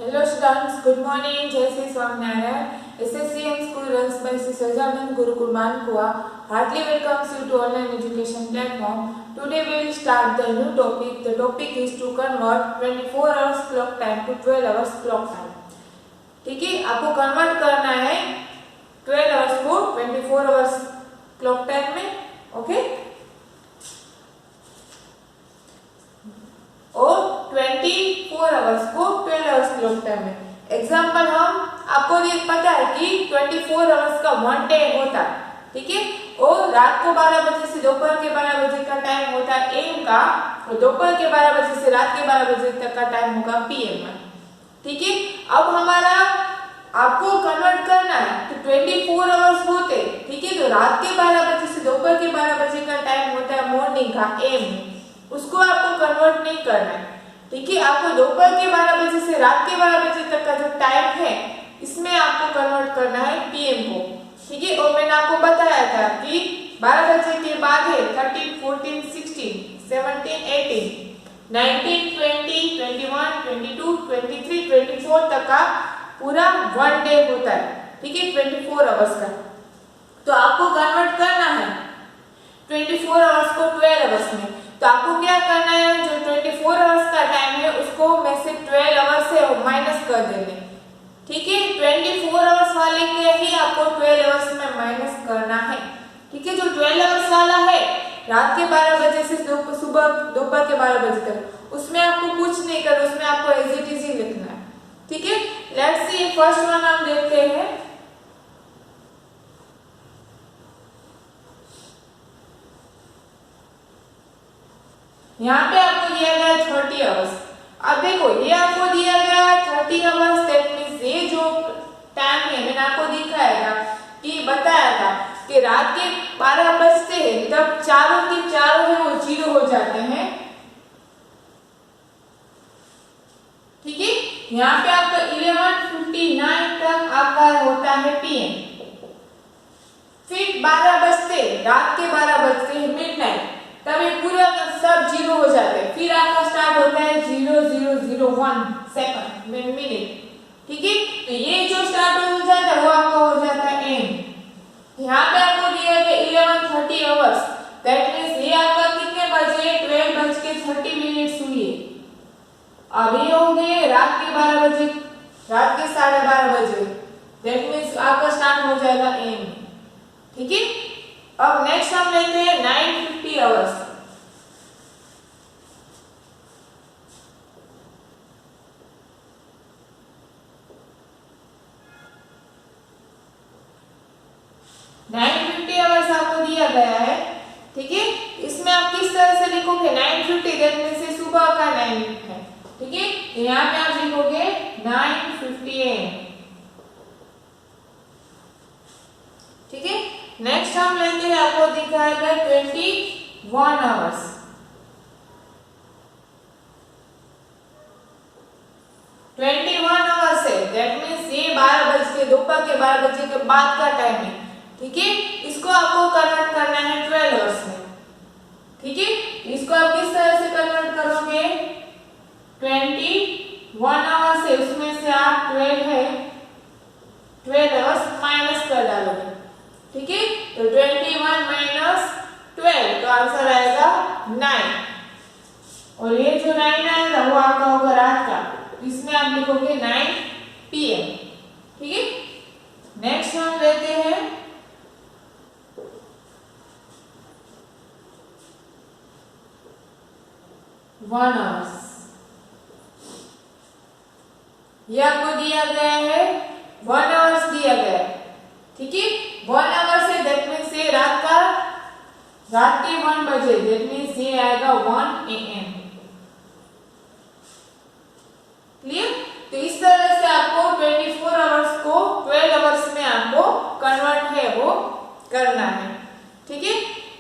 Hello students, good morning. Jai Sri Swaminarayan. SSCM School runs by Sri Sajanand Gurukul Mankua heartily welcomes you to online education platform. Today we will start the new topic. The topic is to convert 24 hours clock time to 12 hours clock time. ठीक है, आपको convert करना है 12 hours को 24 hours clock time में. Okay, और 24 hours को 12 hours clock time में. एग्जाम्पल हम आपको ये पता है कि 24 आवर्स का 1 डे होता है, ठीक है, और रात को 12 बजे से दोपहर के 12 बजे का टाइम होता है एम का, और दोपहर के 12 बजे से रात के 12 बजे तक का टाइम होगा पीएम में. ठीक है, अब हमारा आपको कन्वर्ट करना है तो 24 आवर्स होते, ठीक है, तो रात के 12 बजे से दोपहर के 12 बजे का टाइम होता है मॉर्निंग का एम, उसको आपको कन्वर्ट नहीं करना है. ठीक है, आपको दोपहर के 12 बजे से रात के 12 बजे तक का जो टाइम है इसमें आपको कन्वर्ट करना है पीएम को. ठीक है, और मैंने आपको बताया था कि 12 बजे के बाद है 13, 14, 16, 17, 18, 19, 20, 21, 22, 23, 24 तक का पूरा 1 डे होता है. ठीक है, 24 आवर्स का. तो आपको कन्वर्ट करना है 24 आवर्स को 12 आवर्स में. तो आपको क्या करना है, जो 24 आवर्स का टाइम है उसको में से 12 आवर्स से माइनस कर देंगे. ठीक है, 24 आवर्स वाले के ही आपको 12 आवर्स में माइनस करना है. ठीक है, जो 12 आवर्स वाला है रात के 12 बजे से सुबह दोपहर के 12 बजे तक, उसमें आपको कुछ नहीं करना, उसमें आपको एज इट इज ही लिखना है. ठीक है, लेट्स सी फर्स्ट वन हम देखते हैं. यहाँ पे आपको दिया गया 30 आवर्स. अब देखो ये आपको दिया गया 30 आवर्स, दैट मींस ये जो टाइम है मैंने आपको दिखाया था कि बताया था कि रात के 12 बजते हैं तब चारों के चारों है वो जीरो हो जाते हैं. ठीक है, यहाँ पे आपका 11:59 तक आपका होता है पीएम. फिर 12 बजते रात के 12 बजते हैं मिडनाइट, तब ये पूरा सब जीरो हो जाते हैं. फिर आपका स्टार्ट होता है 0001 सेकंड मिनट. ठीक है, तो ये जो स्टार्ट हो जाता है वो आपका हो जाता है एम. यहाँ पे आपको दिया गया 11:30 आवर्स, दैट मींस ये आपका कितने बजे 12:30 हुई. अब ये होंगे रात के 12 बजे, रात के 12:30 बजे, दैट मींस आपका स्टार्ट हो जाएगा एम. ठीक है, अब नेक्स्ट हम लेते हैं 9:50 आवर्स. आपको दिया गया है. ठीक है, इसमें आप किस तरह से लिखोगे 9:50, दैट मींस सुबह का 9 है. ठीक है, तो यहाँ पे आप लिखोगे 9:50 AM. ठीक है, नेक्स्ट हम लेते हैं, आपको दिखाया गया 21 आवर्स. 21 आवर्स है, दैट मींस ये 12 बजे के दोपहर के 12 बजे के बाद का टाइम है. ठीक है, इसको आपको कन्वर्ट करना है 12 आवर्स में. ठीक है, इसको आप किस तरह से कन्वर्ट करोगे, 21 आवर्स है उसमें से आप 12 आवर्स माइनस कर डालोगे. ठीक है, तो 21 माइनस 12 तो आंसर आएगा 9, और ये जो 9 आएगा वो आपका होगा रात का, इसमें आप लिखोगे 9 PM. ठीक है, नेक्स्ट हम लेते हैं 1 आवर्स. ये आपको दिया गया है 1 आवर्स दिया गया है. ठीक है, 1 आवर्स है, दैट मींस ये रात के 1 बजे, दैट मींस ये आएगा 1 AM. क्लियर? तो इस तरह से आपको 24 आवर्स को 12 आवर्स में आपको कन्वर्ट है वो करना है. ठीक है,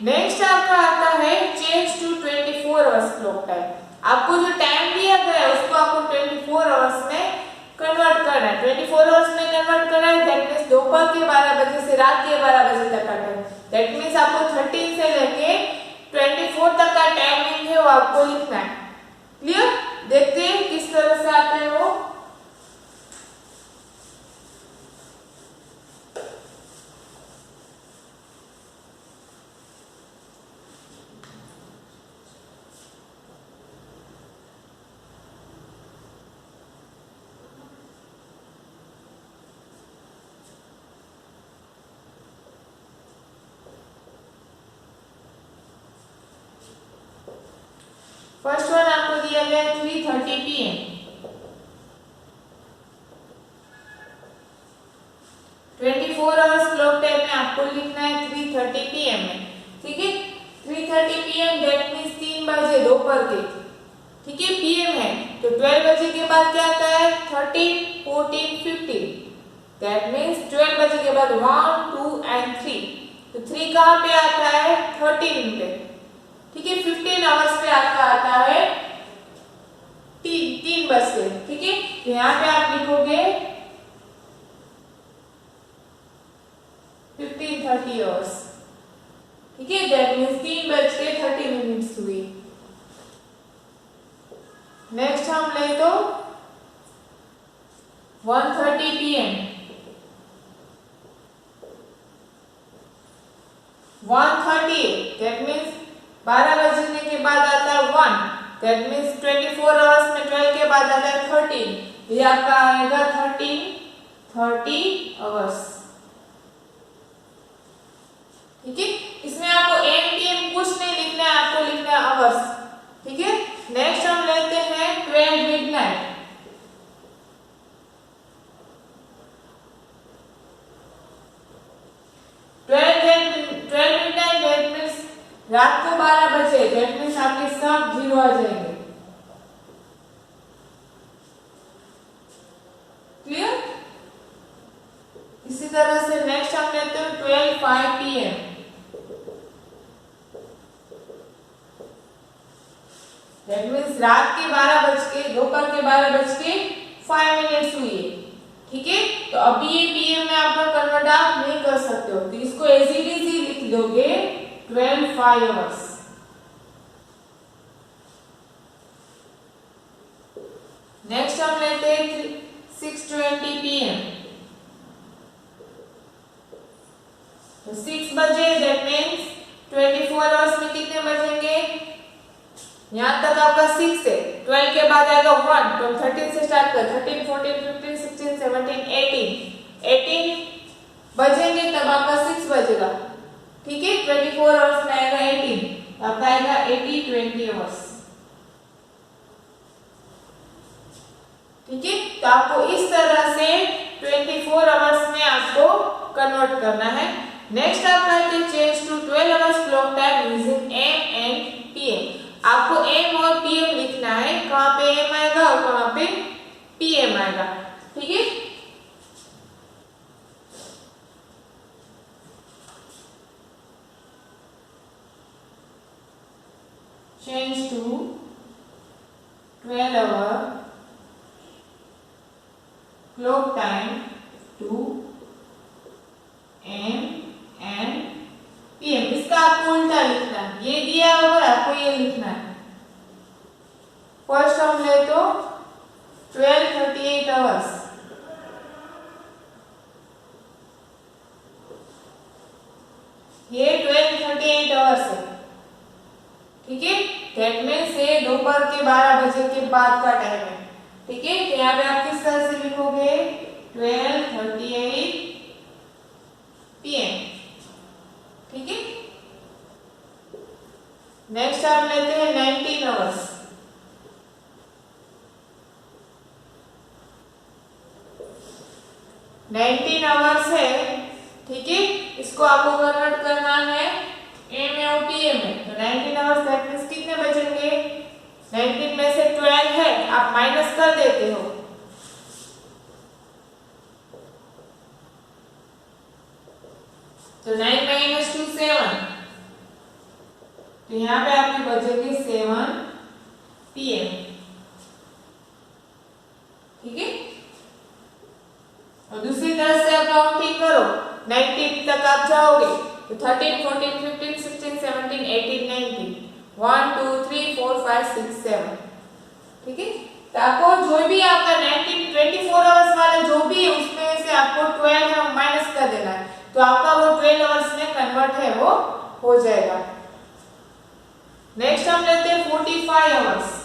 नेक्स्ट आपका आता है change to 24 hours clock time. आपको जो टाइम दिया गया है उसको आपको 24 आवर्स में कन्वर्ट करना है. 24 आवर्स में कन्वर्ट करना है, दैट मींस दोपहर के 12 बजे से रात के 12 बजे तक का टाइम. दैट मींस आपको 13 से लेके 24 तक का टाइमिंग है वो आपको लिखना है. क्लियर? देखते हैं किस तरह से आता है वो. फर्स्ट वन आपको दिया गया है 3:30 PM। 24 आवर्स क्लॉक टाइम में आपको लिखना है 3:30 PM में, ठीक है। 3:30 PM दैट मींस 3 बजे दोपहर के, ठीक है। PM है तो 12 बजे के बाद क्या आता है 13, 14, 15, दैट मींस 12 बजे के बाद 1, 2 एंड 3। तो 3 कहाँ पे आता है 13 पे, ठीक है। 15 आवर्स पे आपका आता है 3 बज के, ठीक है। तो यहाँ पे आप लिखोगे 15:30 आवर्स, ठीक है। दैट मींस 3:30 हुई। नेक्स्ट हम ले तो 1:30 PM। 1:30 दैट मींस 12 बजने के बाद आता है 1, दैट मींस 24 आवर्स में 12 के बाद आता है 13, ये आपका आएगा 30 आवर्स, ठीक है। इसमें आपको AM PM कुछ नहीं लिखना है, आपको लिखना है आवर्स, ठीक है। नेक्स्ट हम लेते हैं 12 मिडनाइट। 12 मिडनाइट दैट मींस रात को 12 बजे, दैट मींस आपके सब 0 आ जाएंगे, क्लियर। इसी तरह से नेक्स्ट हम लेते हैं 12:05 PM। दैट मींस रात के 12 बज के दोपहर के 12:05 हुई है, ठीक है। तो अभी ये PM में आपका कन्वर्ट आप नहीं कर सकते हो, तो इसको एज इट इज ही लिख दोगे 12:05 आवर्स। नेक्स्ट हम लेते हैं 6:20 PM। तो 6 बजे दैट मींस 24 आवर्स में कितने बजेंगे, यहाँ तक आपका 6 है, 12 के बाद आएगा 1, तो 13 से स्टार्ट कर, 13, 14, 15, 16, 17, 18 बजेंगे तब आपका 6 बजेगा, ठीक है। 24 आवर्स में आएगा 18, आपका आएगा 80-20 आवर्स, ठीक है। तो आपको इस तरह से 24 आवर्स में आपको कन्वर्ट करना है। नेक्स्ट आप करते हैं change to 12 hours clock time using AM and PM। आपको AM और PM लिखना है, कहाँ पे AM आएगा और कहाँ पे PM आएगा, ठीक है। Change to 12 hour clock time to AM and PM। इसका आपको उल्टा लिखना है, ये दिया होगा आपको ये लिखना है। फर्स्ट हम ले तो 12:38 आवर्स। ये 12:38 आवर्स है, ठीक है। दैट मींस ये दोपहर के 12 बजे के बाद का टाइम है, ठीक है। तो यहाँ पे आप किस तरह से लिखोगे 12:38 PM, ठीक है। नेक्स्ट आप लेते हैं 19 आवर्स। 19 आवर्स है, ठीक है। इसको आपको कन्वर्ट करना है AM और PM में, तो 19 आवर्स दैट मींस कितने बचेंगे, 19 में से 12 है आप माइनस कर देते हो, तो 9 - 2 7, तो यहाँ पे आपके बचेंगे 7 PM, ठीक है। और दूसरी तरह से आप काउंटिंग करो, 19 तक आप जाओगे तो 13, 14, 15, 16, 17, 18, 19, 1, 2, 3, 4, 5, 6, 7, ठीक है। तो आपको जो भी आपका 19 24 आवर्स वाला जो भी है उसमें से आपको 12 है माइनस कर देना है, तो आपका वो 12 आवर्स में कन्वर्ट है वो हो जाएगा। नेक्स्ट हम लेते हैं 45 आवर्स।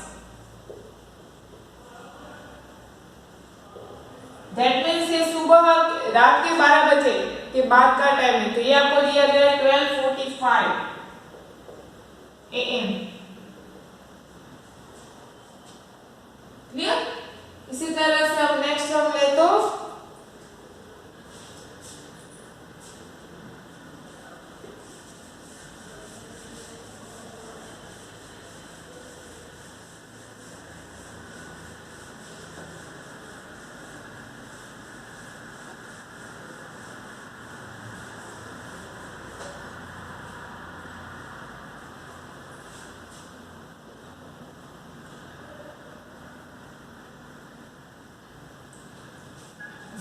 दैट मींस ये सुबह रात के 12 बजे के बाद का टाइम है, तो ये आपको दिया गया है 12:45 AM। इसी तरह से हम नेक्स्ट हम ले तो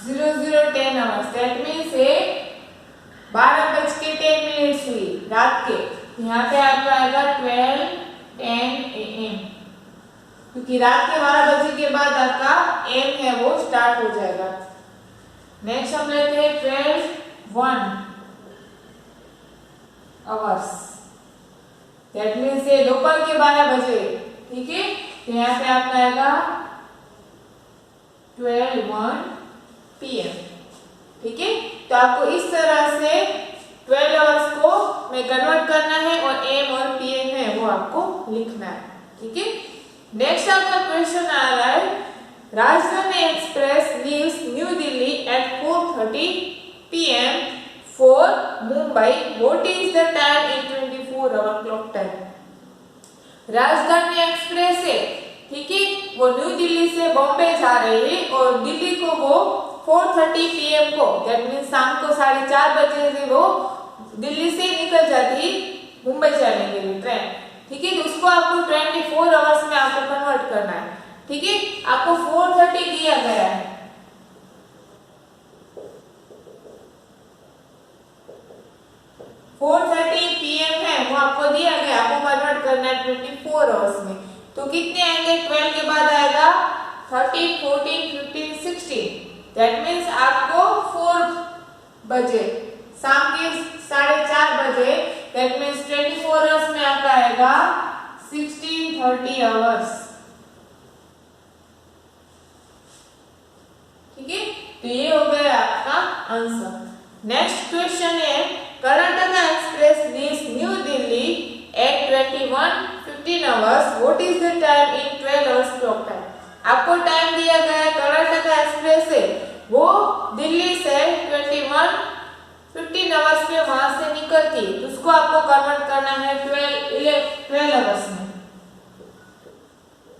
00:10 आवर्स, दैट मीन्स ये 12:10 हुई रात के। यहाँ पे आपका आएगा 12:10 AM, क्योंकि रात के 12 बजे के बाद आपका एम है वो स्टार्ट हो जाएगा। नेक्स्ट हम लेते हैं 12:01 आवर्स, दैट मीन्स ये दोपहर के 12 बजे। ठीक है, तो यहाँ पे आपका आएगा 12:01 PM। ठीक है, तो आपको इस तरह से 12 आवर्स को में कन्वर्ट करना है और एम और पीएम है वो आपको लिखना है। ठीक है, नेक्स्ट आपका क्वेश्चन आ रहा है, Rajdhani express leaves new Delhi at 4:30 PM for Mumbai, what is the time in 24 hour clock time. Rajdhani express है, ठीक है, वो न्यू दिल्ली से बॉम्बे जा रही है और दिल्ली को वो 4:30 PM को, दैट मीन्स शाम को 4:30 बजे से वो दिल्ली से निकल जाती मुंबई जाने के लिए ट्रेन। ठीक है, तो उसको आपको 24 आवर्स में आपको कन्वर्ट करना है। ठीक है, आपको 4:30 दिया गया है, PM है वो आपको दिया गया, आपको कन्वर्ट करना है 24 आवर्स में। तो कितने आएंगे, 12 के बाद आएगा 13, 14, 15, 16, दैट मीन्स आपको 4 बजे शाम के 4:30 बजे, दैट मीन्स 24 आवर्स में आपका आएगा 16:30 आवर्स। ठीक है, तो ये हो गया आपका आंसर। नेक्स्ट क्वेश्चन है, Karnataka express leaves new Delhi at 21:15 hours, what is the time in 12 hours clock time. आपको टाइम दिया गया है, कर्नाटका एक्सप्रेस से वो दिल्ली से 21:15 आवर्स में वहां से निकलती, तो उसको आपको कन्वर्ट करना है 12 आवर्स में।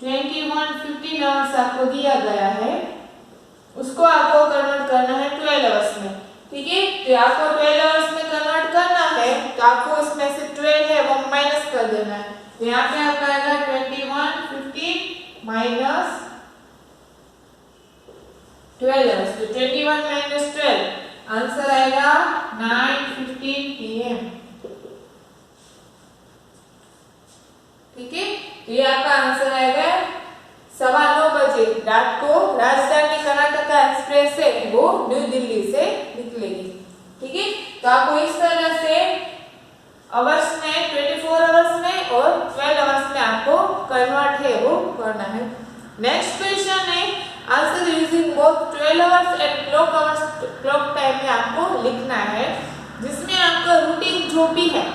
21:15 आवर्स आपको दिया गया है, उसको आपको कन्वर्ट करना है 12 आवर्स में। ठीक है, तो आपको 12 आवर्स में कन्वर्ट करना है, तो आपको इसमें से 12 है वो माइनस कर देना है। तो यहाँ पे आपका आएगा 21:15 माइनस 12 आवर्स, तो 21 माइनस 12 आंसर आएगा 9:15 PM। ठीक है, तो ये आपका आंसर आएगा 9:15 बजे रात को राजधानी कर्नाटका एक्सप्रेस से वो न्यू दिल्ली से निकलेगी। ठीक है, तो आपको इस तरह से आवर्स में 24 आवर्स में और 12 आवर्स में आपको कन्वर्ट है वो करना है। नेक्स्ट क्वेश्चन है, answer using both 12 hours and clock time में आपको लिखना है, जिसमें आपका रूटीन जो भी है।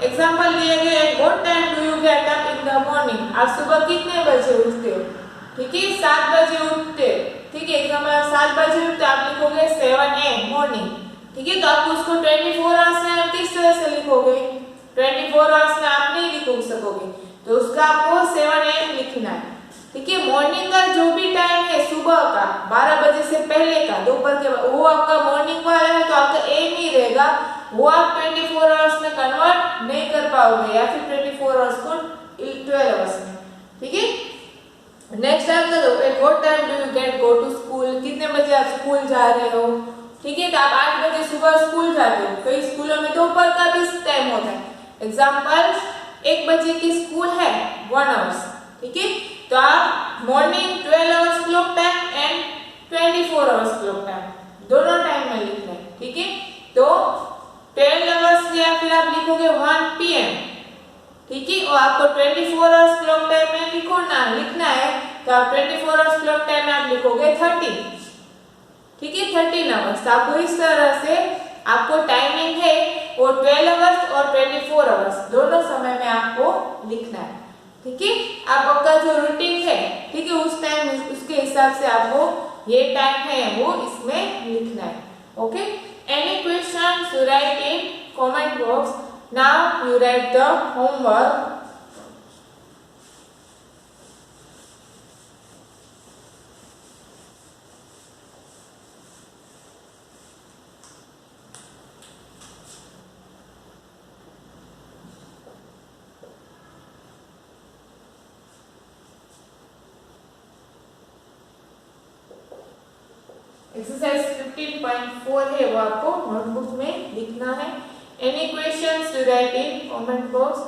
एग्जांपल दिए गए, what time do you get up in the morning, आप सुबह कितने बजे उठते हो। ठीक है, 7 बजे उठते। ठीक है, एग्जांपल आप 7 बजे उठते, आप लिखोगे 7 AM मॉर्निंग। ठीक है, तो आपको उसको 24 आवर्स में आप किस तरह से लिखोगे, 24 आवर्स में आप नहीं लिख सकोगे, तो उसका आपको 7 AM लिखना है। ठीक है, मॉर्निंग का जो भी टाइम है सुबह का 12 बजे से पहले का, दोपहर के वो आपका मॉर्निंग वाला है, तो आपका एम ही रहेगा, वो आप 24 आवर्स में कन्वर्ट नहीं कर पाओगे, या फिर 24 आवर्स को 12 आवर्स में। ठीक है, नेक्स्ट आपका what time do you get go to school, कितने बजे आप स्कूल जा रहे हो। ठीक है, तो आप 8 बजे सुबह स्कूल जाते हो, कई स्कूलों में दोपहर का भी टाइम होता है। एग्जांपल 1 बजे की स्कूल है 1 आवर्स। ठीक है, तो आप morning 12 hours clock time and 24 hours clock time दोनों टाइम में लिखना है। ठीक है, तो 12 आवर्स या फिर आप लिखोगे 1 PM। ठीक है, और आपको 24 आवर्स क्लॉक टाइम में लिखना है, तो आप 24 आवर्स क्लॉक टाइम में आप लिखोगे 13। ठीक है, 13 आवर्स। आपको इस तरह से आपको टाइमिंग है वो 12 आवर्स और 24 आवर्स दोनों समय में आपको लिखना है। ठीक है, आपका जो रूटीन है ठीक है, उस टाइम उसके हिसाब से आपको ये टाइम है वो इसमें लिखना है। Okay, any question you write in comment box. Now you write the homework. Exercise 15.4 है वो आपको नोटबुक में लिखना है। Any questions you write in comment box.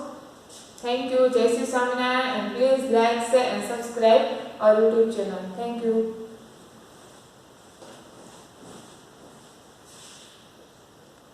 Thank you. जय Shri Swaminarayan and please like share and subscribe our YouTube channel. Thank you.